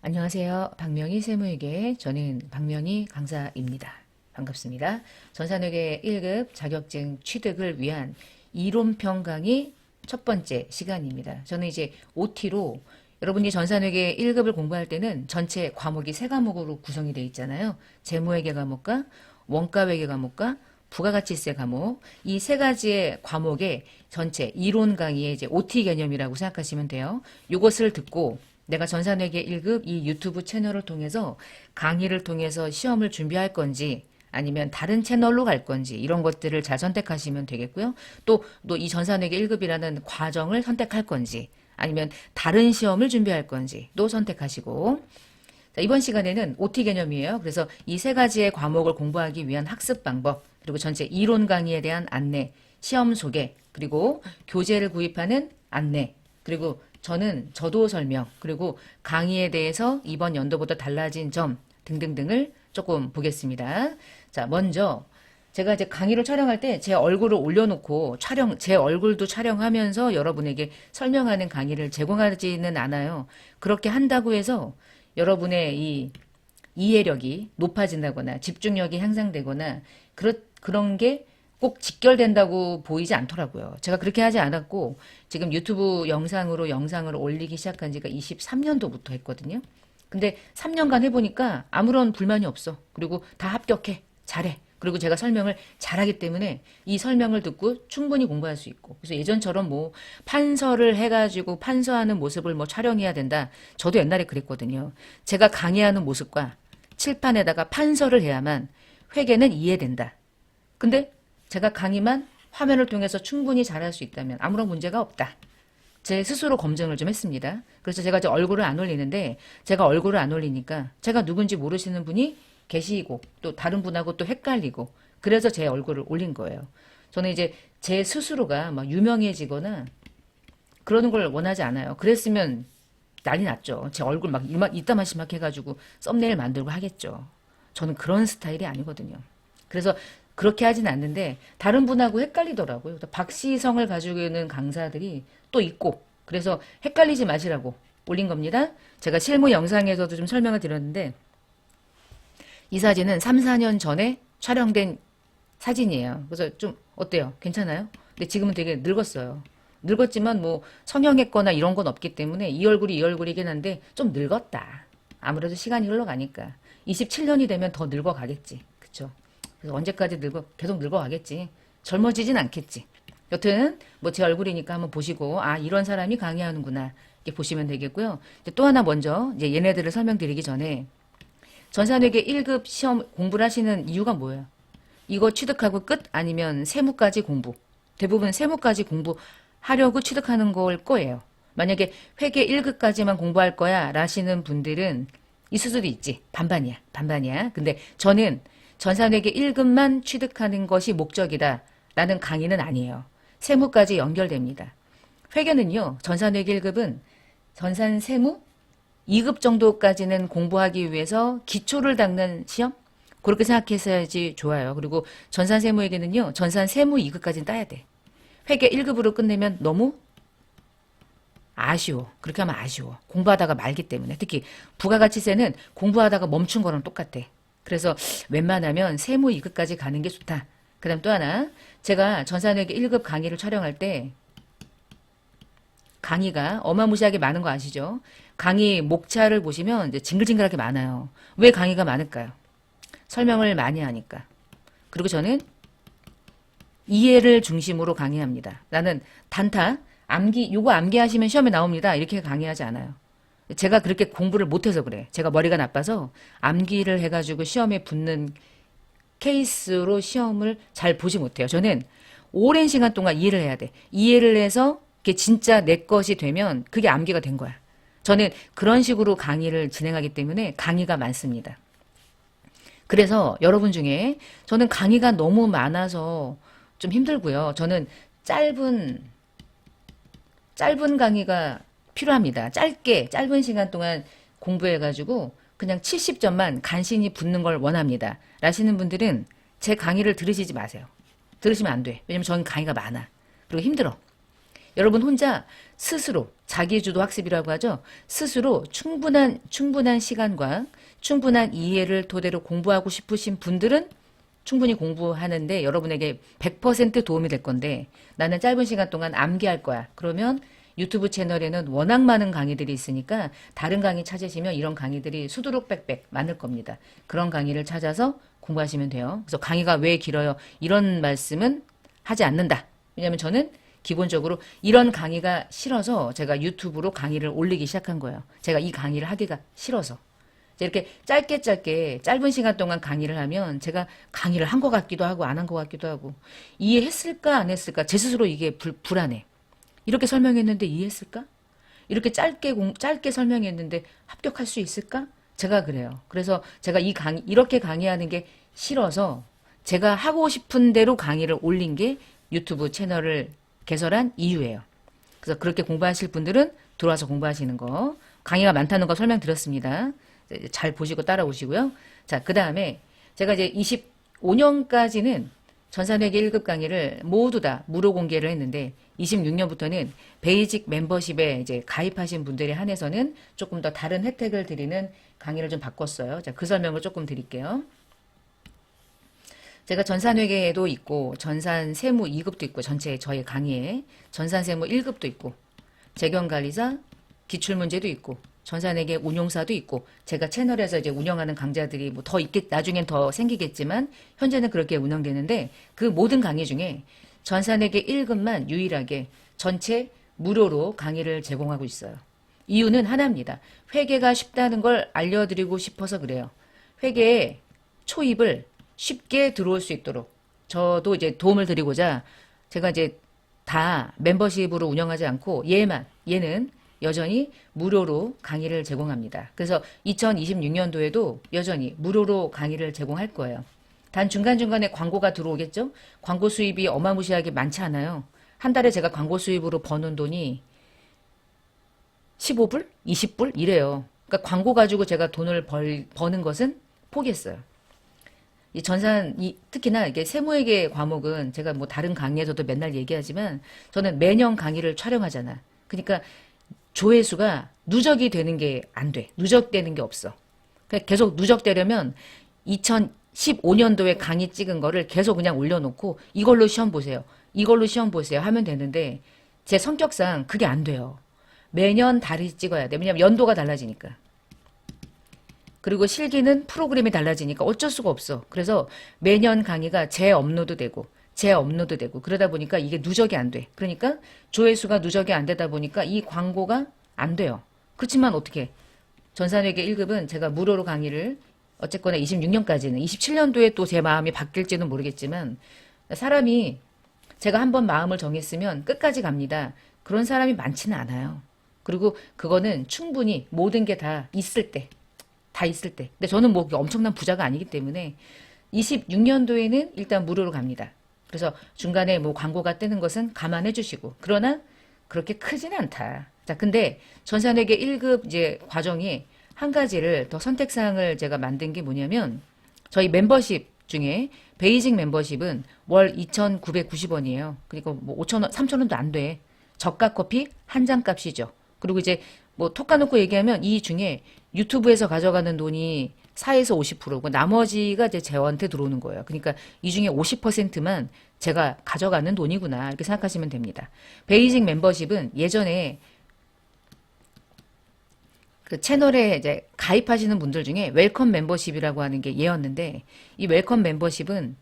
안녕하세요. 박명희 세무회계, 저는 박명희 강사입니다. 반갑습니다. 전산회계 1급 자격증 취득을 위한 이론평 강의 첫 번째 시간입니다. 저는 이제 OT로 여러분이 전산회계 1급을 공부할 때는 전체 과목이 세 과목으로 구성이 되어 있잖아요. 재무회계 과목과 원가회계 과목과 부가가치세 과목, 이 세 가지의 과목의 전체 이론 강의의 이제 OT 개념이라고 생각하시면 돼요. 이것을 듣고 내가 전산회계 1급 이 유튜브 채널을 통해서 강의를 통해서 시험을 준비할 건지 아니면 다른 채널로 갈 건지 이런 것들을 잘 선택하시면 되겠고요. 또 이 전산회계 1급이라는 과정을 선택할 건지 아니면 다른 시험을 준비할 건지 또 선택하시고, 자, 이번 시간에는 OT 개념이에요. 그래서 이 세 가지의 과목을 공부하기 위한 학습 방법, 그리고 전체 이론 강의에 대한 안내, 시험 소개, 그리고 교재를 구입하는 안내, 그리고 저는 저도 설명, 그리고 강의에 대해서 이번 연도보다 달라진 점 등등등을 조금 보겠습니다. 자, 먼저 제가 이제 강의를 촬영할 때 제 얼굴을 올려놓고 제 얼굴도 촬영하면서 여러분에게 설명하는 강의를 제공하지는 않아요. 그렇게 한다고 해서 여러분의 이 이해력이 높아진다거나 집중력이 향상되거나 그런 게 꼭 직결된다고 보이지 않더라고요. 제가 그렇게 하지 않았고 지금 유튜브 영상을 올리기 시작한 지가 23년도부터 했거든요. 근데 3년간 해보니까 아무런 불만이 없어. 그리고 다 합격해. 잘해. 그리고 제가 설명을 잘하기 때문에 이 설명을 듣고 충분히 공부할 수 있고, 그래서 예전처럼 뭐 판서를 해가지고 판서하는 모습을 뭐 촬영해야 된다. 저도 옛날에 그랬거든요. 제가 강의하는 모습과 칠판에다가 판서를 해야만 회계는 이해된다. 근데 제가 강의만 화면을 통해서 충분히 잘할 수 있다면 아무런 문제가 없다. 제 스스로 검증을 좀 했습니다. 그래서 제가 제 얼굴을 안 올리는데, 제가 얼굴을 안 올리니까 제가 누군지 모르시는 분이 계시고 또 다른 분하고 또 헷갈리고, 그래서 제 얼굴을 올린 거예요. 저는 이제 제 스스로가 막 유명해지거나 그러는 걸 원하지 않아요. 그랬으면 난리 났죠. 제 얼굴 막 이따만시막 해가지고 썸네일 만들고 하겠죠. 저는 그런 스타일이 아니거든요. 그래서 그렇게 하진 않는데 다른 분하고 헷갈리더라고요. 박시성을 가지고 있는 강사들이 또 있고, 그래서 헷갈리지 마시라고 올린 겁니다. 제가 실무 영상에서도 좀 설명을 드렸는데 이 사진은 3, 4년 전에 촬영된 사진이에요. 그래서 좀 어때요? 괜찮아요? 근데 지금은 되게 늙었어요. 늙었지만 뭐 성형했거나 이런 건 없기 때문에 이 얼굴이 이 얼굴이긴 한데 좀 늙었다. 아무래도 시간이 흘러가니까 27년이 되면 더 늙어가겠지. 그쵸? 그래서 언제까지 계속 늙어가겠지. 젊어지진 않겠지. 여튼 뭐 제 얼굴이니까 한번 보시고, 아, 이런 사람이 강의하는구나 이렇게 보시면 되겠고요. 이제 또 하나 먼저 이제 얘네들을 설명드리기 전에 전산회계 1급 시험 공부를 하시는 이유가 뭐예요? 이거 취득하고 끝? 아니면 세무까지 공부? 대부분 세무까지 공부하려고 취득하는 걸 거예요. 만약에 회계 1급까지만 공부할 거야 라시는 분들은 있을 수도 있지. 반반이야. 반반이야. 근데 저는 전산회계 1급만 취득하는 것이 목적이다 라는 강의는 아니에요. 세무까지 연결됩니다. 회계는요, 전산회계 1급은 전산 세무 2급 정도까지는 공부하기 위해서 기초를 닦는 시험? 그렇게 생각했어야지 좋아요. 그리고 전산 세무회계는요, 전산 세무 2급까지는 따야 돼. 회계 1급으로 끝내면 너무 아쉬워. 그렇게 하면 아쉬워. 공부하다가 말기 때문에. 특히 부가가치세는 공부하다가 멈춘 거랑 똑같아. 그래서 웬만하면 세무 2급까지 가는 게 좋다. 그 다음 또 하나, 제가 전산회계 1급 강의를 촬영할 때 강의가 어마무시하게 많은 거 아시죠? 강의 목차를 보시면 이제 징글징글하게 많아요. 왜 강의가 많을까요? 설명을 많이 하니까. 그리고 저는 이해를 중심으로 강의합니다. 나는 단타, 요거 암기하시면 시험에 나옵니다. 이렇게 강의하지 않아요. 제가 그렇게 공부를 못해서 그래. 제가 머리가 나빠서 암기를 해가지고 시험에 붙는 케이스로 시험을 잘 보지 못해요. 저는 오랜 시간 동안 이해를 해야 돼. 이해를 해서 그게 진짜 내 것이 되면 그게 암기가 된 거야. 저는 그런 식으로 강의를 진행하기 때문에 강의가 많습니다. 그래서 여러분 중에 저는 강의가 너무 많아서 좀 힘들고요. 저는 짧은 강의가 필요합니다. 짧은 시간 동안 공부해가지고 그냥 70점만 간신히 붙는 걸 원합니다. 라시는 분들은 제 강의를 들으시지 마세요. 들으시면 안 돼. 왜냐면 저는 강의가 많아. 그리고 힘들어. 여러분 혼자 스스로 자기주도 학습이라고 하죠. 스스로 충분한 시간과 충분한 이해를 토대로 공부하고 싶으신 분들은 충분히 공부하는데 여러분에게 100% 도움이 될 건데 나는 짧은 시간 동안 암기할 거야. 그러면 유튜브 채널에는 워낙 많은 강의들이 있으니까 다른 강의 찾으시면 이런 강의들이 수두룩 빽빽 많을 겁니다. 그런 강의를 찾아서 공부하시면 돼요. 그래서 강의가 왜 길어요? 이런 말씀은 하지 않는다. 왜냐하면 저는 기본적으로 이런 강의가 싫어서 제가 유튜브로 강의를 올리기 시작한 거예요. 제가 이 강의를 하기가 싫어서. 이렇게 짧게 짧은 시간 동안 강의를 하면 제가 강의를 한 것 같기도 하고 안 한 것 같기도 하고 이해했을까 안 했을까 제 스스로 이게 불안해. 이렇게 설명했는데 이해했을까? 이렇게 짧게 설명했는데 합격할 수 있을까? 제가 그래요. 그래서 제가 이렇게 강의하는 게 싫어서 제가 하고 싶은 대로 강의를 올린 게 유튜브 채널을 개설한 이유예요. 그래서 그렇게 공부하실 분들은 들어와서 공부하시는 거. 강의가 많다는 거 설명드렸습니다. 잘 보시고 따라오시고요. 자, 그 다음에 제가 이제 25년까지는 전산회계 1급 강의를 모두 다 무료 공개를 했는데 26년부터는 베이직 멤버십에 이제 가입하신 분들에 한해서는 조금 더 다른 혜택을 드리는 강의를 좀 바꿨어요. 자, 그 설명을 조금 드릴게요. 제가 전산회계도 있고 전산세무 2급도 있고 전체 저희 강의에 전산세무 1급도 있고 재경관리사 기출문제도 있고 전산회계 운용사도 있고 제가 채널에서 이제 운영하는 강좌들이 뭐 더 나중엔 더 생기겠지만 현재는 그렇게 운영되는데 그 모든 강의 중에 전산회계 1급만 유일하게 전체 무료로 강의를 제공하고 있어요. 이유는 하나입니다. 회계가 쉽다는 걸 알려드리고 싶어서 그래요. 회계에 초입을 쉽게 들어올 수 있도록 저도 이제 도움을 드리고자 제가 이제 다 멤버십으로 운영하지 않고 얘는 여전히 무료로 강의를 제공합니다. 그래서 2026년도에도 여전히 무료로 강의를 제공할 거예요. 단 중간중간에 광고가 들어오겠죠? 광고 수입이 어마무시하게 많지 않아요. 한 달에 제가 광고 수입으로 버는 돈이 15불? 20불? 이래요. 그러니까 광고 가지고 제가 돈을 버는 것은 포기했어요. 특히나 이게 세무회계 과목은 제가 뭐 다른 강의에서도 맨날 얘기하지만 저는 매년 강의를 촬영하잖아. 그러니까 조회수가 누적이 되는 게 안 돼. 누적되는 게 없어. 그러니까 계속 누적되려면 2015년도에 강의 찍은 거를 계속 그냥 올려놓고 이걸로 시험 보세요. 이걸로 시험 보세요 하면 되는데 제 성격상 그게 안 돼요. 매년 다르게 찍어야 돼. 왜냐면 연도가 달라지니까. 그리고 실기는 프로그램이 달라지니까 어쩔 수가 없어. 그래서 매년 강의가 재업로드되고 그러다 보니까 이게 누적이 안 돼. 그러니까 조회수가 누적이 안 되다 보니까 이 광고가 안 돼요. 그렇지만 어떻게 전산회계 1급은 제가 무료로 강의를 어쨌거나 26년까지는 27년도에 또 제 마음이 바뀔지는 모르겠지만 사람이 제가 한번 마음을 정했으면 끝까지 갑니다. 그런 사람이 많지는 않아요. 그리고 그거는 충분히 모든 게 다 있을 때. 근데 저는 뭐 엄청난 부자가 아니기 때문에 26년도에는 일단 무료로 갑니다. 그래서 중간에 뭐 광고가 뜨는 것은 감안해 주시고 그러나 그렇게 크지는 않다. 자, 근데 전산회계 1급 이제 과정이 한 가지를 더 선택사항을 제가 만든 게 뭐냐면 저희 멤버십 중에 베이직 멤버십은 월 2,990원이에요. 그리고 뭐 5,000원, 3,000원도 안 돼. 저가 커피 한 잔 값이죠. 그리고 이제 뭐 톡 까놓고 얘기하면 이 중에 유튜브에서 가져가는 돈이 4에서 50%고 나머지가 이제 저한테 들어오는 거예요. 그러니까 이 중에 50%만 제가 가져가는 돈이구나 이렇게 생각하시면 됩니다. 베이직 멤버십은 예전에 그 채널에 이제 가입하시는 분들 중에 웰컴 멤버십이라고 하는 게 예였는데 이 웰컴 멤버십은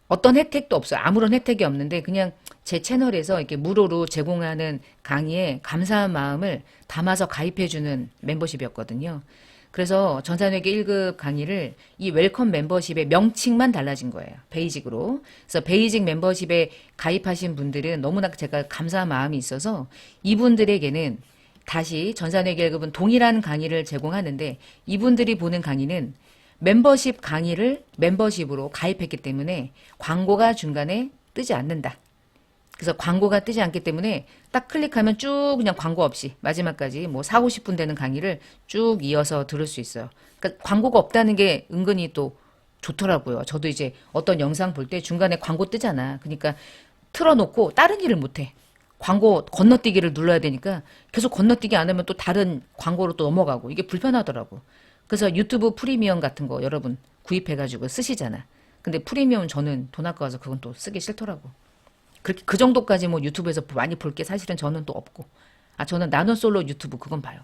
어떤 혜택도 없어요. 아무런 혜택이 없는데 그냥 제 채널에서 이렇게 무료로 제공하는 강의에 감사한 마음을 담아서 가입해주는 멤버십이었거든요. 그래서 전산회계 1급 강의를 이 웰컴 멤버십의 명칭만 달라진 거예요. 베이직으로. 그래서 베이직 멤버십에 가입하신 분들은 너무나 제가 감사한 마음이 있어서 이분들에게는 다시 전산회계 1급은 동일한 강의를 제공하는데 이분들이 보는 강의는 멤버십 강의를 멤버십으로 가입했기 때문에 광고가 중간에 뜨지 않는다. 그래서 광고가 뜨지 않기 때문에 딱 클릭하면 쭉 그냥 광고 없이 마지막까지 뭐 4, 50분 되는 강의를 쭉 이어서 들을 수 있어요. 그러니까 광고가 없다는 게 은근히 또 좋더라고요. 저도 이제 어떤 영상 볼 때 중간에 광고 뜨잖아. 그러니까 틀어놓고 다른 일을 못해. 광고 건너뛰기를 눌러야 되니까 계속 건너뛰기 안 하면 또 다른 광고로 또 넘어가고 이게 불편하더라고. 그래서 유튜브 프리미엄 같은 거 여러분 구입해가지고 쓰시잖아. 근데 프리미엄 저는 돈 아까워서 그건 또 쓰기 싫더라고. 그렇게 그 정도까지 뭐 유튜브에서 많이 볼 게 사실은 저는 또 없고. 저는 나는 솔로 유튜브 그건 봐요.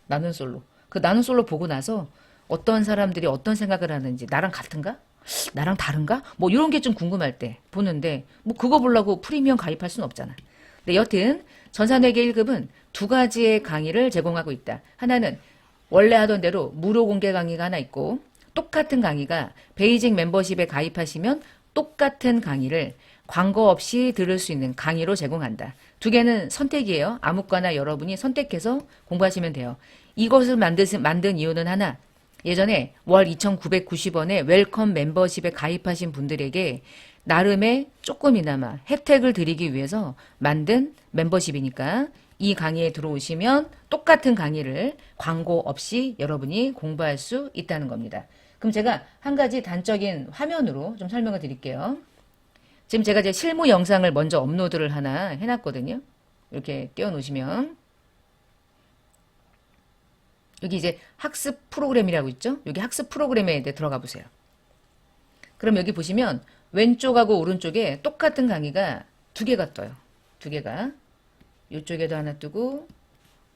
나는 솔로. 그 나는 솔로 보고 나서 어떤 사람들이 어떤 생각을 하는지 나랑 같은가? 나랑 다른가? 뭐 이런 게 좀 궁금할 때 보는데 뭐 그거 보려고 프리미엄 가입할 수는 없잖아. 근데 여튼 전산회계 1급은 두 가지의 강의를 제공하고 있다. 하나는 원래 하던 대로 무료 공개 강의가 하나 있고 똑같은 강의가 베이직 멤버십에 가입하시면 똑같은 강의를 광고 없이 들을 수 있는 강의로 제공한다. 두 개는 선택이에요. 아무거나 여러분이 선택해서 공부하시면 돼요. 이것을 만든 이유는 하나. 예전에 월 2,990원에 웰컴 멤버십에 가입하신 분들에게 나름의 조금이나마 혜택을 드리기 위해서 만든 멤버십이니까 이 강의에 들어오시면 똑같은 강의를 광고 없이 여러분이 공부할 수 있다는 겁니다. 그럼 제가 한 가지 단적인 화면으로 좀 설명을 드릴게요. 지금 제가 제 실무 영상을 먼저 업로드를 하나 해놨거든요. 이렇게 띄워놓으시면 여기 이제 학습 프로그램이라고 있죠? 여기 학습 프로그램에 들어가 보세요. 그럼 여기 보시면 왼쪽하고 오른쪽에 똑같은 강의가 두 개가 떠요. 두 개가. 이쪽에도 하나 뜨고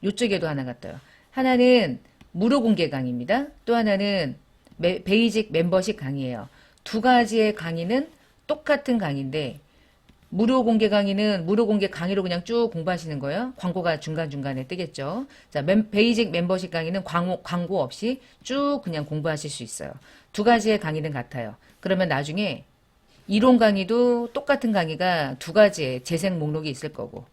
이쪽에도 하나가 떠요. 하나는 무료 공개 강의입니다. 또 하나는 베이직 멤버십 강의예요. 두 가지의 강의는 똑같은 강의인데 무료 공개 강의는 무료 공개 강의로 그냥 쭉 공부하시는 거예요. 광고가 중간중간에 뜨겠죠. 자, 베이직 멤버십 강의는 광고 없이 쭉 그냥 공부하실 수 있어요. 두 가지의 강의는 같아요. 그러면 나중에 이론 강의도 똑같은 강의가 두 가지의 재생 목록이 있을 거고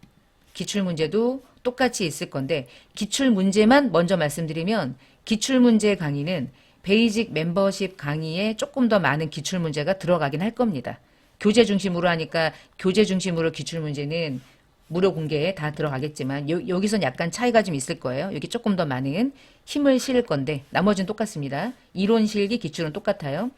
기출문제도 똑같이 있을 건데 기출문제만 먼저 말씀드리면 기출문제 강의는 베이직 멤버십 강의에 조금 더 많은 기출문제가 들어가긴 할 겁니다. 교재 중심으로 하니까 교재 중심으로 기출문제는 무료 공개에 다 들어가겠지만 여기선 약간 차이가 좀 있을 거예요. 여기 조금 더 많은 힘을 실을 건데 나머지는 똑같습니다. 이론 실기 기출은 똑같아요.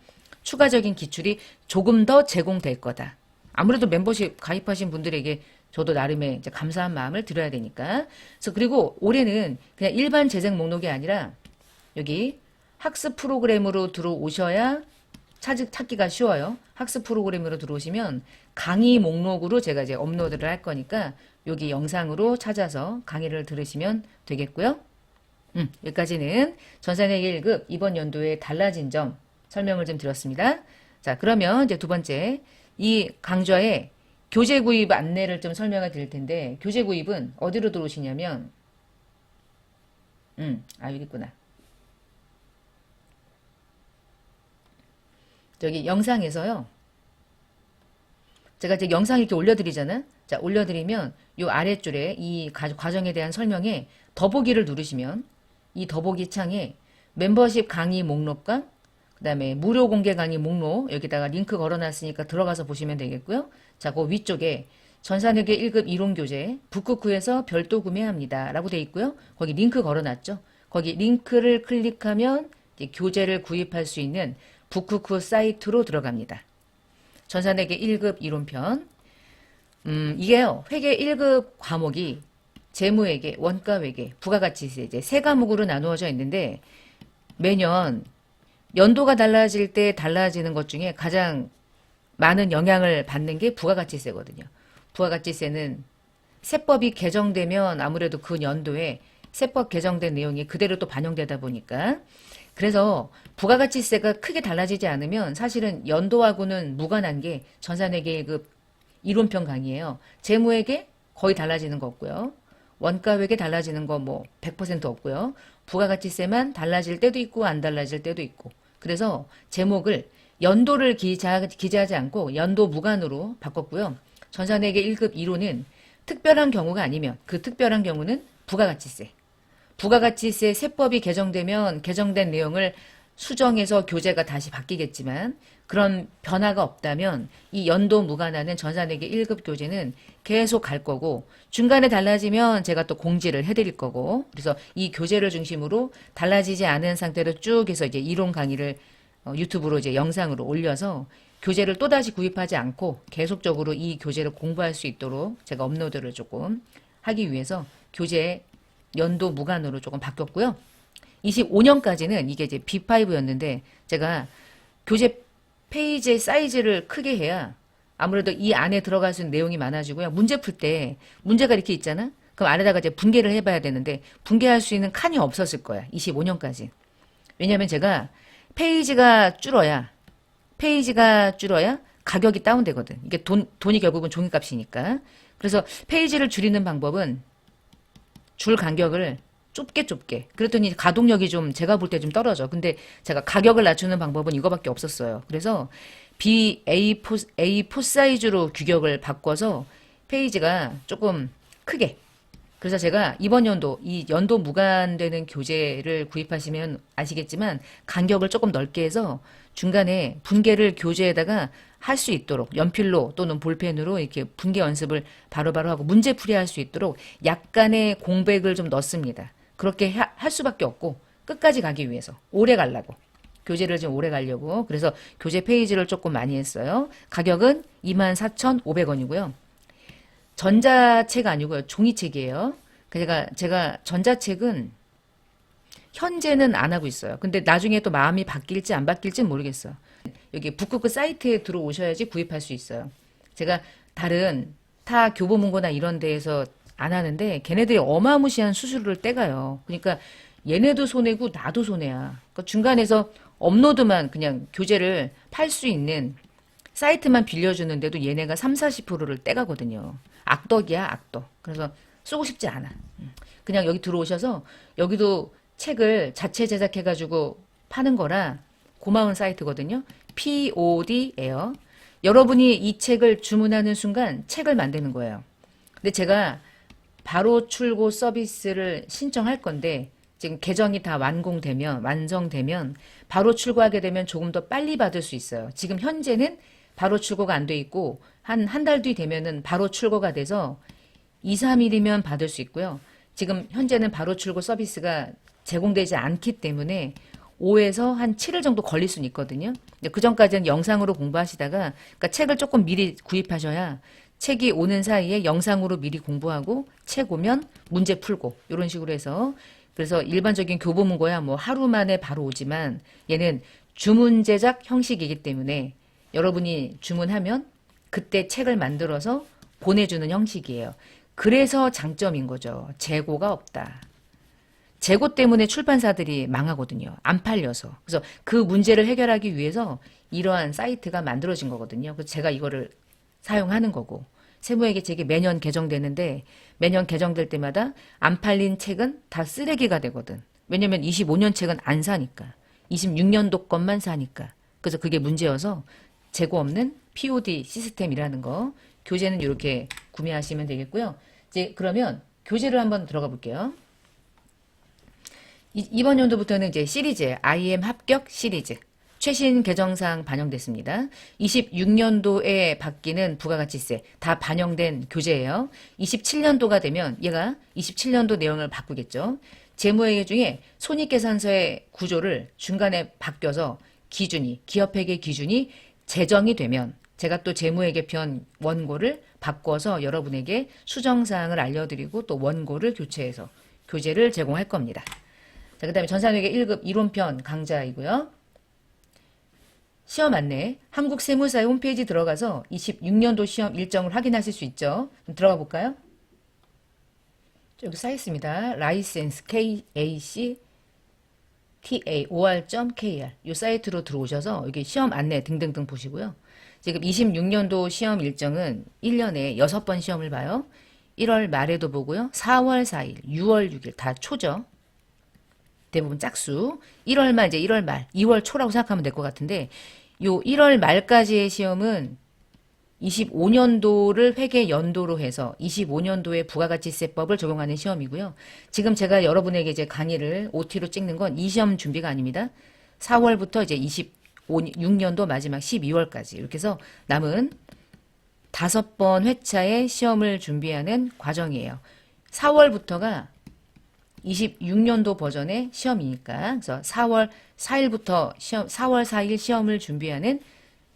추가적인 기출이 조금 더 제공될 거다. 아무래도 멤버십 가입하신 분들에게 저도 나름의 이제 감사한 마음을 드려야 되니까. 그래서 그리고 올해는 그냥 일반 재생 목록이 아니라 여기 학습 프로그램으로 들어오셔야 찾기가 쉬워요. 학습 프로그램으로 들어오시면 강의 목록으로 제가 이제 업로드를 할 거니까 여기 영상으로 찾아서 강의를 들으시면 되겠고요. 여기까지는 전산회계 1급 이번 연도에 달라진 점 설명을 좀 드렸습니다. 자, 그러면 이제 두 번째 이 강좌의 교재 구입 안내를 좀 설명을 드릴 텐데 교재 구입은 어디로 들어오시냐면 여기 있구나. 저기 영상에서요. 제가 이제 영상 이렇게 올려드리잖아. 자, 올려드리면 요 아래줄에 이 과정에 대한 설명에 더보기를 누르시면 이 더보기 창에 멤버십 강의 목록과 그 다음에 무료 공개 강의 목록 여기다가 링크 걸어놨으니까 들어가서 보시면 되겠고요. 자, 그 위쪽에 전산회계 1급 이론교재 북크크에서 별도 구매합니다 라고 되어 있고요. 거기 링크 걸어놨죠. 거기 링크를 클릭하면 이제 교재를 구입할 수 있는 북크크 사이트로 들어갑니다. 전산회계 1급 이론편. 이게요. 회계 1급 과목이 재무회계, 원가회계, 부가가치세 이제 세 과목으로 나누어져 있는데 매년 연도가 달라질 때 달라지는 것 중에 가장 많은 영향을 받는 게 부가가치세거든요. 부가가치세는 세법이 개정되면 아무래도 그 연도에 세법 개정된 내용이 그대로 또 반영되다 보니까 그래서 부가가치세가 크게 달라지지 않으면 사실은 연도하고는 무관한 게 전산회계 1급 이론편 강의예요. 재무회계 거의 달라지는 거 없고요. 원가회계 달라지는 거 뭐 100% 없고요. 부가가치세만 달라질 때도 있고 안 달라질 때도 있고. 그래서 제목을 연도를 기재하지 않고 연도 무관으로 바꿨고요. 전산회계 1급 이론은 특별한 경우가 아니면 그 특별한 경우는 부가가치세. 부가가치세 세법이 개정되면 개정된 내용을 수정해서 교재가 다시 바뀌겠지만 그런 변화가 없다면 이 연도 무관하는 전산회계 1급 교재는 계속 갈 거고 중간에 달라지면 제가 또 공지를 해드릴 거고 그래서 이 교재를 중심으로 달라지지 않은 상태로 쭉 해서 이제 이론 강의를 유튜브로 이제 영상으로 올려서 교재를 또다시 구입하지 않고 계속적으로 이 교재를 공부할 수 있도록 제가 업로드를 조금 하기 위해서 교재 연도 무관으로 조금 바뀌었고요. 25년까지는 이게 이제 B5였는데 제가 교재 페이지 사이즈를 크게 해야 아무래도 이 안에 들어갈 수 있는 내용이 많아지고요. 문제 풀 때 문제가 이렇게 있잖아? 그럼 안에다가 이제 분개를 해봐야 되는데 분개할 수 있는 칸이 없었을 거야. 25년까지. 왜냐하면 제가 페이지가 줄어야 가격이 다운되거든. 이게 돈이 결국은 종이값이니까. 그래서 페이지를 줄이는 방법은 줄 간격을 좁게. 그랬더니 가동력이 좀 제가 볼 때 좀 떨어져. 근데 제가 가격을 낮추는 방법은 이거밖에 없었어요. 그래서 A4 사이즈로 규격을 바꿔서 페이지가 조금 크게. 그래서 제가 이번 연도, 이 연도 무관되는 교재를 구입하시면 아시겠지만 간격을 조금 넓게 해서 중간에 분개를 교재에다가 할 수 있도록 연필로 또는 볼펜으로 이렇게 분개 연습을 바로바로 하고 문제풀이 할 수 있도록 약간의 공백을 좀 넣습니다. 그렇게 할 수밖에 없고 끝까지 가기 위해서 오래 가려고 교재를 좀 오래 가려고 그래서 교재 페이지를 조금 많이 했어요. 가격은 24,500원이고요. 전자책 아니고요. 종이책이에요. 제가 전자책은 현재는 안 하고 있어요. 근데 나중에 또 마음이 바뀔지 안 바뀔지 모르겠어. 여기 북크크 사이트에 들어오셔야지 구입할 수 있어요. 제가 다른 타 교보문고나 이런 데에서 안 하는데 걔네들이 어마무시한 수수료를 떼가요. 그러니까 얘네도 손해고 나도 손해야. 그러니까 중간에서 업로드만 그냥 교재를 팔 수 있는 사이트만 빌려주는데도 얘네가 30-40%를 떼가거든요. 악덕이야, 악덕. 그래서 쓰고 싶지 않아. 그냥 여기 들어오셔서 여기도 책을 자체 제작해가지고 파는 거라 고마운 사이트거든요. POD예요. 여러분이 이 책을 주문하는 순간 책을 만드는 거예요. 근데 제가 바로 출고 서비스를 신청할 건데 지금 계정이 다 완성되면 바로 출고하게 되면 조금 더 빨리 받을 수 있어요. 지금 현재는 바로 출고가 안 돼 있고 한 달 뒤 되면은 바로 출고가 돼서 2, 3일이면 받을 수 있고요. 지금 현재는 바로 출고 서비스가 제공되지 않기 때문에 5에서 한 7일 정도 걸릴 수는 있거든요. 그 전까지는 영상으로 공부하시다가 그러니까 책을 조금 미리 구입하셔야 책이 오는 사이에 영상으로 미리 공부하고 책 오면 문제 풀고 이런 식으로 해서 그래서 일반적인 교보문고야 뭐 하루 만에 바로 오지만 얘는 주문 제작 형식이기 때문에 여러분이 주문하면 그때 책을 만들어서 보내주는 형식이에요. 그래서 장점인 거죠. 재고가 없다. 재고 때문에 출판사들이 망하거든요. 안 팔려서. 그래서 그 문제를 해결하기 위해서 이러한 사이트가 만들어진 거거든요. 그래서 제가 이거를 사용하는 거고. 세무회계 책이 매년 개정되는데 매년 개정될 때마다 안 팔린 책은 다 쓰레기가 되거든. 왜냐면 25년 책은 안 사니까. 26년도 것만 사니까. 그래서 그게 문제여서 재고 없는 POD 시스템이라는 거. 교재는 이렇게 구매하시면 되겠고요. 이제 그러면 교재를 한번 들어가 볼게요. 이번 연도부터는 이제 시리즈, IM 합격 시리즈. 최신 개정사항 반영됐습니다. 26년도에 바뀌는 부가가치세 다 반영된 교재예요. 27년도가 되면 얘가 27년도 내용을 바꾸겠죠. 재무회계 중에 손익계산서의 구조를 중간에 바뀌어서 기업회계 기준이 제정이 되면 제가 또 재무회계편 원고를 바꿔서 여러분에게 수정사항을 알려드리고 또 원고를 교체해서 교재를 제공할 겁니다. 자, 그 다음에 전산회계 1급 이론편 강좌이고요. 시험 안내, 한국세무사의 홈페이지 들어가서 26년도 시험 일정을 확인하실 수 있죠. 그럼 들어가 볼까요? 여기 써 있습니다. 라이센스 KACTA.or.kr 이 사이트로 들어오셔서 여기 시험 안내 등등등 보시고요. 지금 26년도 시험 일정은 1년에 6번 시험을 봐요. 1월 말에도 보고요. 4월 4일, 6월 6일 다 초죠. 대부분 짝수. 1월 말, 이제 1월 말, 2월 초라고 생각하면 될 것 같은데 요 1월 말까지의 시험은 25년도를 회계 연도로 해서 25년도의 부가가치세법을 적용하는 시험이고요. 지금 제가 여러분에게 이제 강의를 OT로 찍는 건 이 시험 준비가 아닙니다. 4월부터 이제 26년도 마지막 12월까지 이렇게 해서 남은 5번 회차의 시험을 준비하는 과정이에요. 4월부터가 26년도 버전의 시험이니까 그래서 4월 4일부터 4월 4일 시험을 준비하는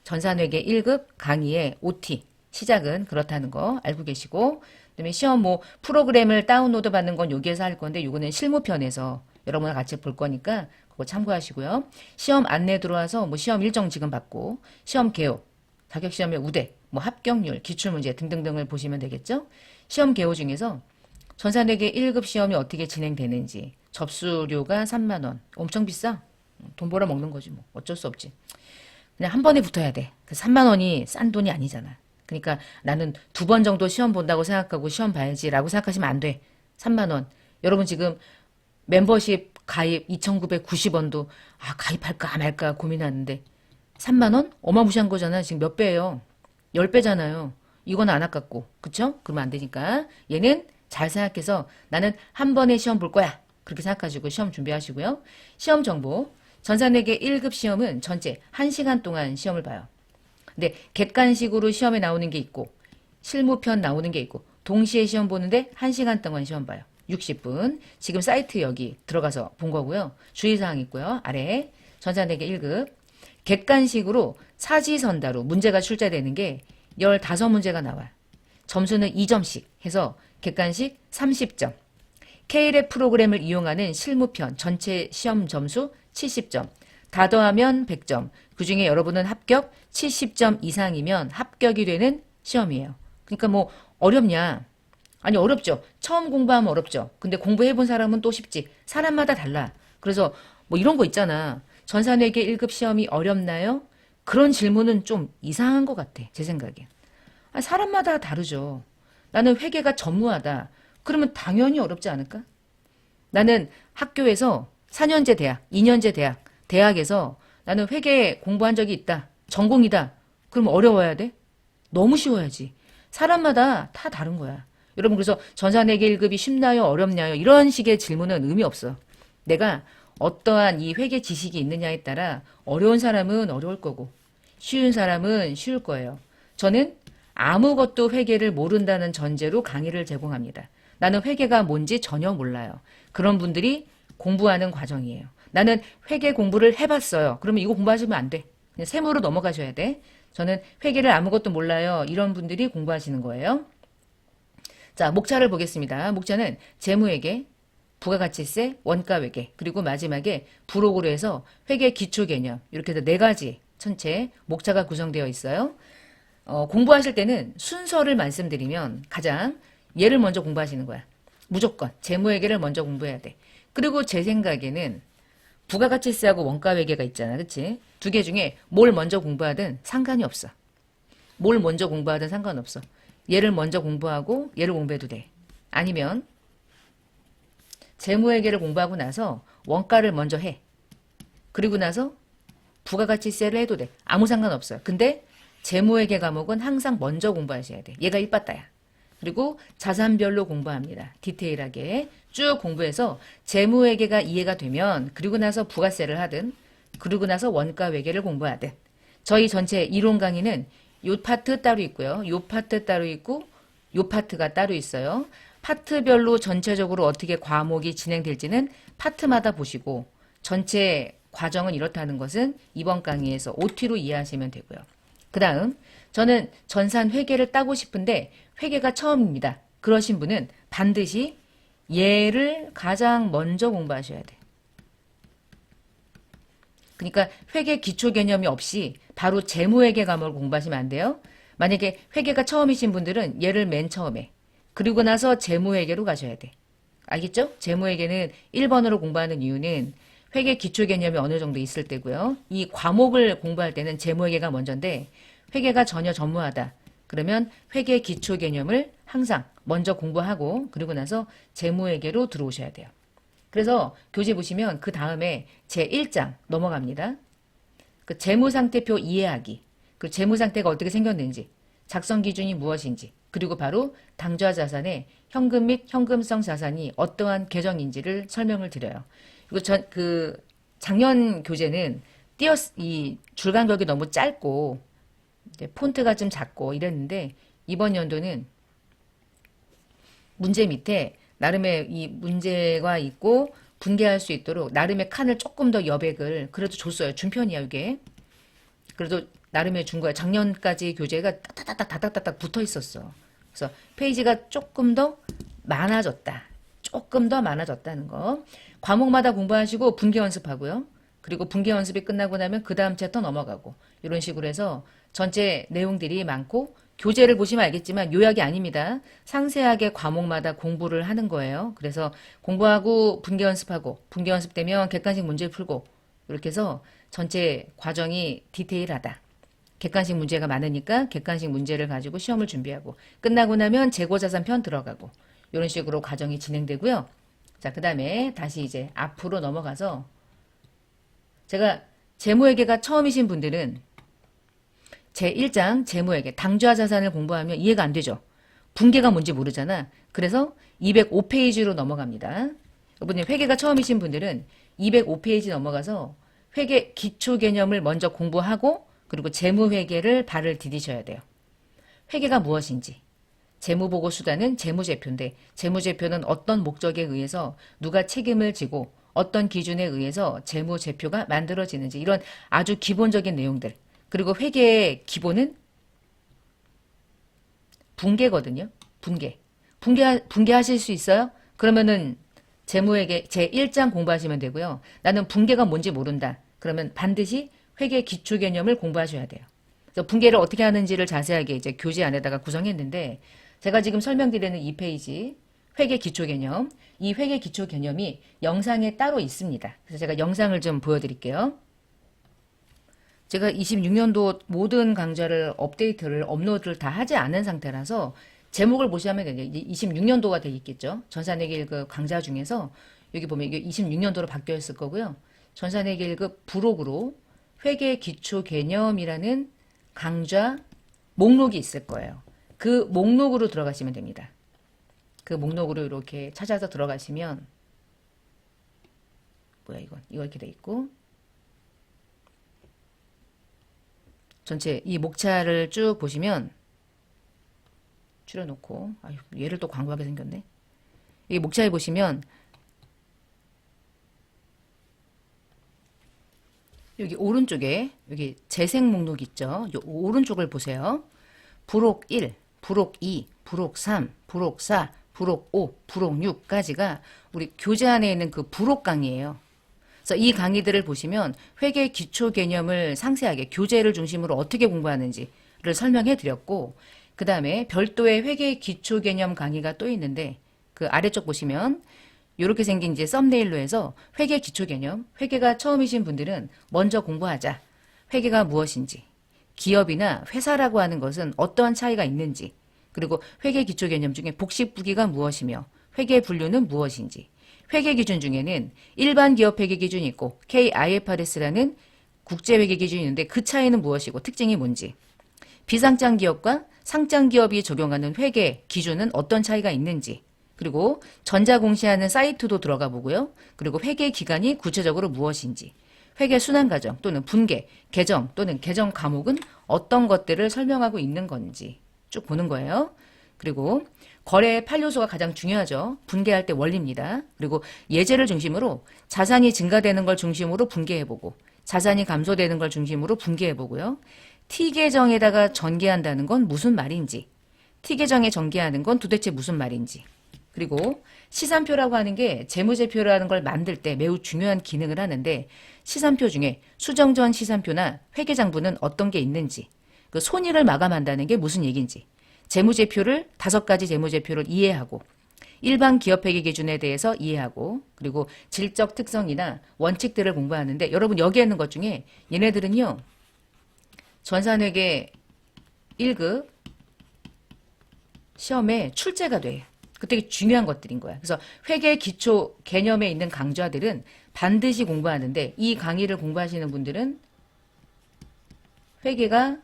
전산회계 1급 강의의 OT 시작은 그렇다는 거 알고 계시고, 그다음에 시험 뭐 프로그램을 다운로드 받는 건 여기에서 할 건데 요거는 실무편에서 여러분과 같이 볼 거니까 그거 참고하시고요. 시험 안내 들어와서 뭐 시험 일정 지금 받고 시험 개요, 자격시험의 우대, 뭐 합격률, 기출문제 등등등을 보시면 되겠죠. 시험 개요 중에서 전산회계 1급 시험이 어떻게 진행되는지, 접수료가 3만 원, 엄청 비싸. 돈 벌어 먹는 거지 뭐 어쩔 수 없지. 그냥 한 번에 붙어야 돼. 그 3만 원이 싼 돈이 아니잖아. 그러니까 나는 2번 정도 시험 본다고 생각하고 시험 봐야지라고 생각하시면 안 돼. 3만 원. 여러분 지금 멤버십 가입 2,990원도 가입할까 말까 고민하는데 3만 원? 어마무시한 거잖아. 지금 몇 배예요? 10배잖아요. 이건 안 아깝고. 그쵸? 그러면 안 되니까. 얘는 잘 생각해서 나는 한 번에 시험 볼 거야. 그렇게 생각하시고 시험 준비하시고요. 시험 정보. 전산회계 1급 시험은 전체 1시간 동안 시험을 봐요. 근데 객관식으로 시험에 나오는 게 있고 실무편 나오는 게 있고 동시에 시험 보는데 1시간 동안 시험 봐요. 60분. 지금 사이트 여기 들어가서 본 거고요. 주의사항 있고요. 아래에 전산회계 1급. 객관식으로 사지선다로 문제가 출제되는 게 15문제가 나와요. 점수는 2점씩 해서 객관식 30점. K랩 프로그램을 이용하는 실무편 전체 시험 점수 70점. 다 더하면 100점. 그중에 여러분은 합격 70점 이상이면 합격이 되는 시험이에요. 그러니까 뭐 어렵냐? 아니 어렵죠. 처음 공부하면 어렵죠. 근데 공부해본 사람은 또 쉽지. 사람마다 달라. 그래서 뭐 이런 거 있잖아. 전산회계 1급 시험이 어렵나요? 그런 질문은 좀 이상한 것 같아. 제 생각에. 사람마다 다르죠. 나는 회계가 전무하다. 그러면 당연히 어렵지 않을까? 나는 학교에서 4년제 대학, 2년제 대학, 대학에서 나는 회계 공부한 적이 있다. 전공이다. 그럼 어려워야 돼? 너무 쉬워야지. 사람마다 다 다른 거야. 여러분 그래서 전산회계 1급이 쉽나요? 어렵나요? 이런 식의 질문은 의미 없어. 내가 어떠한 이 회계 지식이 있느냐에 따라 어려운 사람은 어려울 거고 쉬운 사람은 쉬울 거예요. 저는 아무것도 회계를 모른다는 전제로 강의를 제공합니다. 나는 회계가 뭔지 전혀 몰라요. 그런 분들이 공부하는 과정이에요. 나는 회계 공부를 해봤어요. 그러면 이거 공부하시면 안 돼. 그냥 세무로 넘어가셔야 돼. 저는 회계를 아무것도 몰라요. 이런 분들이 공부하시는 거예요. 자, 목차를 보겠습니다. 목차는 재무회계, 부가가치세, 원가회계, 그리고 마지막에 부록으로 해서 회계 기초 개념 이렇게 해서 4가지 전체 목차가 구성되어 있어요. 공부하실 때는 순서를 말씀드리면 가장 얘를 먼저 공부하시는 거야. 무조건 재무회계를 먼저 공부해야 돼. 그리고 제 생각에는 부가가치세하고 원가회계가 있잖아. 그치? 2개 중에 뭘 먼저 공부하든 상관이 없어. 뭘 먼저 공부하든 상관없어. 얘를 먼저 공부하고 얘를 공부해도 돼. 아니면 재무회계를 공부하고 나서 원가를 먼저 해. 그리고 나서 부가가치세를 해도 돼. 아무 상관없어요. 근데 재무회계 과목은 항상 먼저 공부하셔야 돼. 얘가 1빠따야. 그리고 자산별로 공부합니다. 디테일하게 쭉 공부해서 재무회계가 이해가 되면 그리고 나서 부가세를 하든 그리고 나서 원가회계를 공부하든 저희 전체 이론 강의는 요 파트 따로 있고요. 요 파트 따로 있고 요 파트가 따로 있어요. 파트별로 전체적으로 어떻게 과목이 진행될지는 파트마다 보시고 전체 과정은 이렇다는 것은 이번 강의에서 OT로 이해하시면 되고요. 그 다음 저는 전산 회계를 따고 싶은데 회계가 처음입니다. 그러신 분은 반드시 얘를 가장 먼저 공부하셔야 돼. 그러니까 회계 기초 개념이 없이 바로 재무회계 과목을 공부하시면 안 돼요. 만약에 회계가 처음이신 분들은 얘를 맨 처음에 그리고 나서 재무회계로 가셔야 돼. 알겠죠? 재무회계는 1번으로 공부하는 이유는 회계 기초 개념이 어느 정도 있을 때고요. 이 과목을 공부할 때는 재무회계가 먼저인데 회계가 전혀 전무하다. 그러면 회계 기초 개념을 항상 먼저 공부하고 그리고 나서 재무회계로 들어오셔야 돼요. 그래서 교재 보시면 그 다음에 제1장 넘어갑니다. 그 재무상태표 이해하기, 그 재무상태가 어떻게 생겼는지, 작성 기준이 무엇인지, 그리고 바로 당좌 자산의 현금 및 현금성 자산이 어떠한 계정인지를 설명을 드려요. 그리고 작년 교재는 이 줄간격이 너무 짧고 이제 폰트가 좀 작고 이랬는데 이번 연도는 문제 밑에 나름의 이 문제가 있고 분개할 수 있도록 나름의 칸을 조금 더 여백을 그래도 줬어요. 준편이야 이게. 그래도 나름의 준 거야. 작년까지 교재가 딱딱딱딱 붙어 있었어. 그래서 페이지가 조금 더 많아졌다. 조금 더 많아졌다는 거. 과목마다 공부하시고 분계 연습하고요. 그리고 분계 연습이 끝나고 나면 그 다음 챕터 넘어가고 이런 식으로 해서 전체 내용들이 많고 교재를 보시면 알겠지만 요약이 아닙니다. 상세하게 과목마다 공부를 하는 거예요. 그래서 공부하고 분계 연습하고 분계 연습되면 객관식 문제 풀고 이렇게 해서 전체 과정이 디테일하다. 객관식 문제가 많으니까 객관식 문제를 가지고 시험을 준비하고 끝나고 나면 재고자산 편 들어가고 이런 식으로 과정이 진행되고요. 자, 그 다음에 다시 이제 앞으로 넘어가서 제가 재무회계가 처음이신 분들은 제1장 재무회계 당좌 자산을 공부하면 이해가 안 되죠. 분계가 뭔지 모르잖아. 그래서 205페이지로 넘어갑니다. 여러분들 회계가 처음이신 분들은 205페이지 넘어가서 회계 기초 개념을 먼저 공부하고 그리고 재무회계를 발을 디디셔야 돼요. 회계가 무엇인지. 재무보고수단은 재무제표인데 재무제표는 어떤 목적에 의해서 누가 책임을 지고 어떤 기준에 의해서 재무제표가 만들어지는지 이런 아주 기본적인 내용들. 그리고 회계의 기본은 분계거든요. 분계. 분계하실 수 있어요? 그러면은 재무회계 제1장 공부하시면 되고요. 나는 분계가 뭔지 모른다. 그러면 반드시 회계 기초 개념을 공부하셔야 돼요. 그래서 분계를 어떻게 하는지를 자세하게 이제 교재 안에다가 구성했는데 제가 지금 설명드리는 이 페이지 회계 기초 개념, 이 회계 기초 개념이 영상에 따로 있습니다. 그래서 제가 영상을 좀 보여드릴게요. 제가 26년도 모든 강좌를 업로드를 다 하지 않은 상태라서 제목을 보시면 되죠. 26년도가 되겠죠. 전산회계 1급 강좌 중에서 여기 보면 이게 26년도로 바뀌어 있을 거고요. 전산회계 1급 부록으로 회계 기초 개념이라는 강좌 목록이 있을 거예요. 그 목록으로 들어가시면 됩니다. 그 목록으로 이렇게 찾아서 들어가시면 뭐야 이거 이렇게 돼 있고 전체 이 목차를 쭉 보시면 줄여놓고 아유 얘를 또 광고하게 생겼네. 이 목차에 보시면 여기 오른쪽에 여기 재생 목록 있죠. 요 오른쪽을 보세요. 부록 1, 부록 2, 부록 3, 부록 4, 부록 5, 부록 6까지가 우리 교재 안에 있는 그 부록 강의예요. 그래서 이 강의들을 보시면 회계 기초 개념을 상세하게 교재를 중심으로 어떻게 공부하는지를 설명해 드렸고 그 다음에 별도의 회계 기초 개념 강의가 또 있는데 그 아래쪽 보시면 이렇게 생긴 이제 썸네일로 해서 회계 기초 개념, 회계가 처음이신 분들은 먼저 공부하자. 회계가 무엇인지, 기업이나 회사라고 하는 것은 어떠한 차이가 있는지, 그리고 회계 기초 개념 중에 복식부기가 무엇이며 회계 분류는 무엇인지, 회계 기준 중에는 일반 기업 회계 기준이 있고 KIFRS라는 국제 회계 기준이 있는데 그 차이는 무엇이고 특징이 뭔지, 비상장 기업과 상장 기업이 적용하는 회계 기준은 어떤 차이가 있는지, 그리고 전자공시하는 사이트도 들어가 보고요. 그리고 회계 기간이 구체적으로 무엇인지, 회계 순환 과정 또는 분계, 개정 또는 개정 과목은 어떤 것들을 설명하고 있는 건지 쭉 보는 거예요. 그리고 거래의 8요소가 가장 중요하죠. 분계할 때 원리입니다. 그리고 예제를 중심으로 자산이 증가되는 걸 중심으로 분계해보고 자산이 감소되는 걸 중심으로 분계해보고요. T계정에다가 전개한다는 건 무슨 말인지, T계정에 전개하는 건 도대체 무슨 말인지, 그리고 시산표라고 하는 게 재무제표라는 걸 만들 때 매우 중요한 기능을 하는데 시산표 중에 수정전 시산표나 회계장부는 어떤 게 있는지, 그 손익을 마감한다는 게 무슨 얘기인지, 재무제표를 5가지 재무제표를 이해하고 일반 기업회계 기준에 대해서 이해하고 그리고 질적 특성이나 원칙들을 공부하는데 여러분 여기에 있는 것 중에 얘네들은요. 전산회계 1급 시험에 출제가 돼. 그 되게 중요한 것들인 거야. 그래서 회계 기초 개념에 있는 강좌들은 반드시 공부하는데 이 강의를 공부하시는 분들은 회계가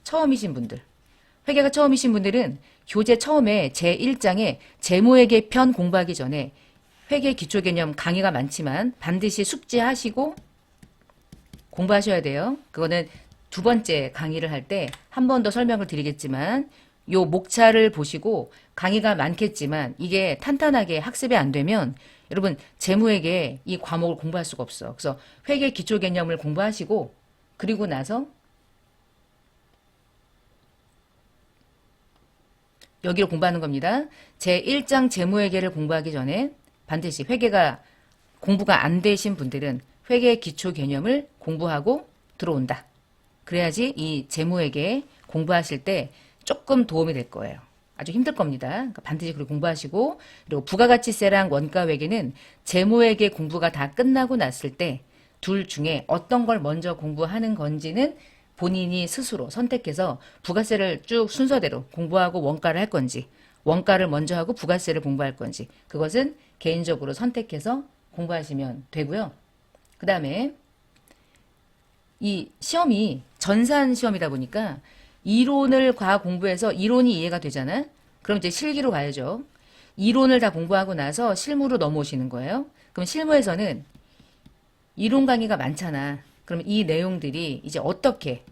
처음이신 분들은 교재 처음에 제1장에 재무회계 편 공부하기 전에 회계 기초 개념 강의가 많지만 반드시 숙지하시고 공부하셔야 돼요. 그거는 두 번째 강의를 할 때 한 번 더 설명을 드리겠지만 요 목차를 보시고 강의가 많겠지만 이게 탄탄하게 학습이 안 되면 여러분 재무회계 이 과목을 공부할 수가 없어. 그래서 회계 기초 개념을 공부하시고 그리고 나서 여기를 공부하는 겁니다. 제1장 재무회계를 공부하기 전에 반드시 회계가 공부가 안 되신 분들은 회계 기초 개념을 공부하고 들어온다. 그래야지 이 재무회계 공부하실 때 조금 도움이 될 거예요. 아주 힘들 겁니다. 그러니까 반드시 그걸 공부하시고, 그리고 부가가치세랑 원가회계는 재무회계 공부가 다 끝나고 났을 때 둘 중에 어떤 걸 먼저 공부하는 건지는 본인이 스스로 선택해서 부가세를 쭉 순서대로 공부하고 원가를 할 건지, 원가를 먼저 하고 부가세를 공부할 건지, 그것은 개인적으로 선택해서 공부하시면 되고요. 그 다음에 이 시험이 전산 시험이다 보니까 이론을 공부해서 이론이 이해가 되잖아? 그럼 이제 실기로 가야죠. 이론을 다 공부하고 나서 실무로 넘어오시는 거예요. 그럼 실무에서는 이론 강의가 많잖아. 그럼 이 내용들이 이제 어떻게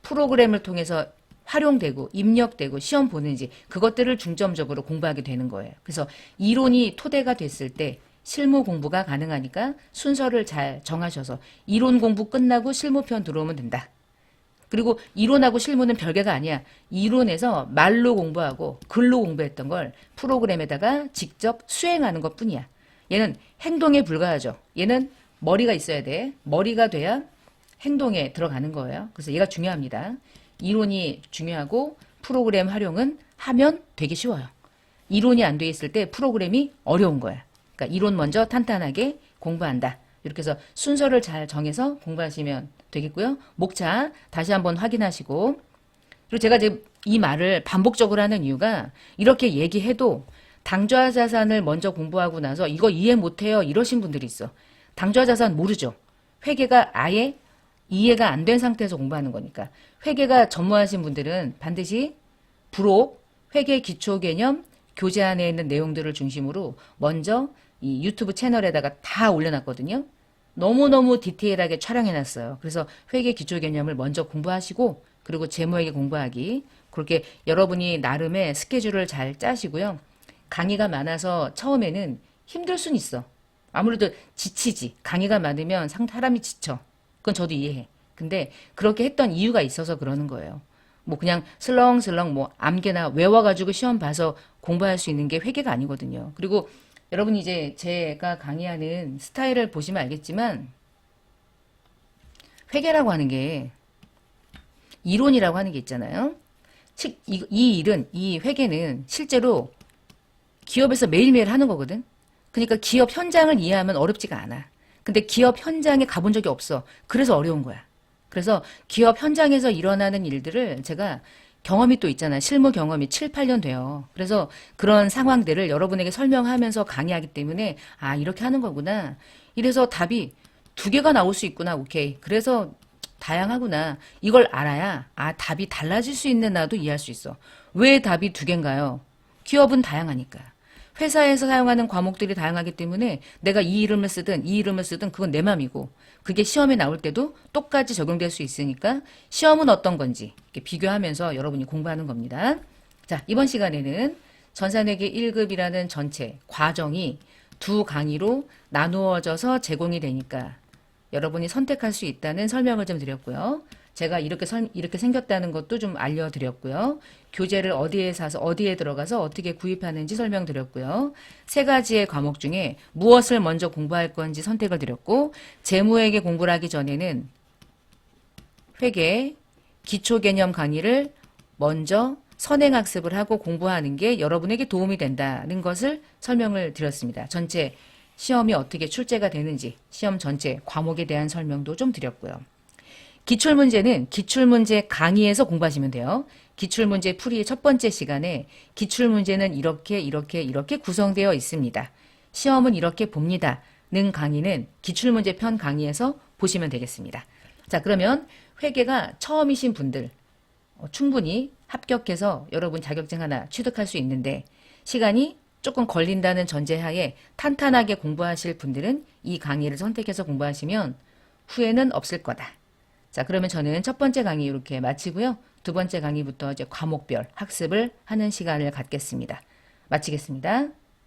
프로그램을 통해서 활용되고 입력되고 시험 보는지 그것들을 중점적으로 공부하게 되는 거예요. 그래서 이론이 토대가 됐을 때 실무 공부가 가능하니까 순서를 잘 정하셔서 이론 공부 끝나고 실무편 들어오면 된다. 그리고 이론하고 실무는 별개가 아니야. 이론에서 말로 공부하고 글로 공부했던 걸 프로그램에다가 직접 수행하는 것 뿐이야. 얘는 행동에 불과하죠. 얘는 머리가 있어야 돼. 머리가 돼야 행동에 들어가는 거예요. 그래서 얘가 중요합니다. 이론이 중요하고 프로그램 활용은 하면 되게 쉬워요. 이론이 안 돼 있을 때 프로그램이 어려운 거야. 그러니까 이론 먼저 탄탄하게 공부한다. 이렇게 해서 순서를 잘 정해서 공부하시면 되겠고요. 목차 다시 한번 확인하시고, 그리고 제가 이제 이 말을 반복적으로 하는 이유가 이렇게 얘기해도 당좌자산을 먼저 공부하고 나서 이거 이해 못해요 이러신 분들이 있어. 당좌자산 모르죠. 회계가 아예 이해가 안 된 상태에서 공부하는 거니까. 회계가 전무하신 분들은 반드시 부록, 회계 기초 개념, 교재 안에 있는 내용들을 중심으로 먼저 이 유튜브 채널에다가 다 올려놨거든요. 너무너무 디테일하게 촬영해놨어요. 그래서 회계 기초 개념을 먼저 공부하시고, 그리고 재무회계 공부하기. 그렇게 여러분이 나름의 스케줄을 잘 짜시고요. 강의가 많아서 처음에는 힘들 순 있어. 아무래도 지치지. 강의가 많으면 사람이 지쳐. 그건 저도 이해해. 근데 그렇게 했던 이유가 있어서 그러는 거예요. 뭐 그냥 슬렁슬렁 뭐 암기나 외워가지고 시험 봐서 공부할 수 있는 게 회계가 아니거든요. 그리고 여러분이 이제 제가 강의하는 스타일을 보시면 알겠지만 회계라고 하는 게 이론이라고 하는 게 있잖아요. 이 일은, 이 회계는 실제로 기업에서 매일매일 하는 거거든. 그러니까 기업 현장을 이해하면 어렵지가 않아. 근데 기업 현장에 가본 적이 없어. 그래서 어려운 거야. 그래서 기업 현장에서 일어나는 일들을 제가 경험이 또 있잖아요. 실무 경험이 7, 8년 돼요. 그래서 그런 상황들을 여러분에게 설명하면서 강의하기 때문에 아, 이렇게 하는 거구나. 이래서 답이 두 개가 나올 수 있구나. 오케이. 그래서 다양하구나. 이걸 알아야 아, 답이 달라질 수 있는 나도 이해할 수 있어. 왜 답이 두 개인가요? 기업은 다양하니까. 회사에서 사용하는 과목들이 다양하기 때문에 내가 이 이름을 쓰든 이 이름을 쓰든 그건 내 맘이고, 그게 시험에 나올 때도 똑같이 적용될 수 있으니까 시험은 어떤 건지 이렇게 비교하면서 여러분이 공부하는 겁니다. 자, 이번 시간에는 전산회계 1급이라는 전체 과정이 두 강의로 나누어져서 제공이 되니까 여러분이 선택할 수 있다는 설명을 좀 드렸고요. 제가 이렇게 생겼다는 것도 좀 알려드렸고요. 교재를 어디에 사서 어디에 들어가서 어떻게 구입하는지 설명드렸고요. 세 가지의 과목 중에 무엇을 먼저 공부할 건지 선택을 드렸고, 재무회계 공부를 하기 전에는 회계 기초개념 강의를 먼저 선행학습을 하고 공부하는 게 여러분에게 도움이 된다는 것을 설명을 드렸습니다. 전체 시험이 어떻게 출제가 되는지 시험 전체 과목에 대한 설명도 좀 드렸고요. 기출문제는 기출문제 강의에서 공부하시면 돼요. 기출문제 풀이의 첫 번째 시간에 기출문제는 이렇게 구성되어 있습니다. 시험은 이렇게 봅니다. 는 강의는 기출문제 편 강의에서 보시면 되겠습니다. 자, 그러면 회계가 처음이신 분들 충분히 합격해서 여러분 자격증 하나 취득할 수 있는데, 시간이 조금 걸린다는 전제하에 탄탄하게 공부하실 분들은 이 강의를 선택해서 공부하시면 후회는 없을 거다. 자, 그러면 저는 첫 번째 강의 이렇게 마치고요. 두 번째 강의부터 이제 과목별 학습을 하는 시간을 갖겠습니다. 마치겠습니다.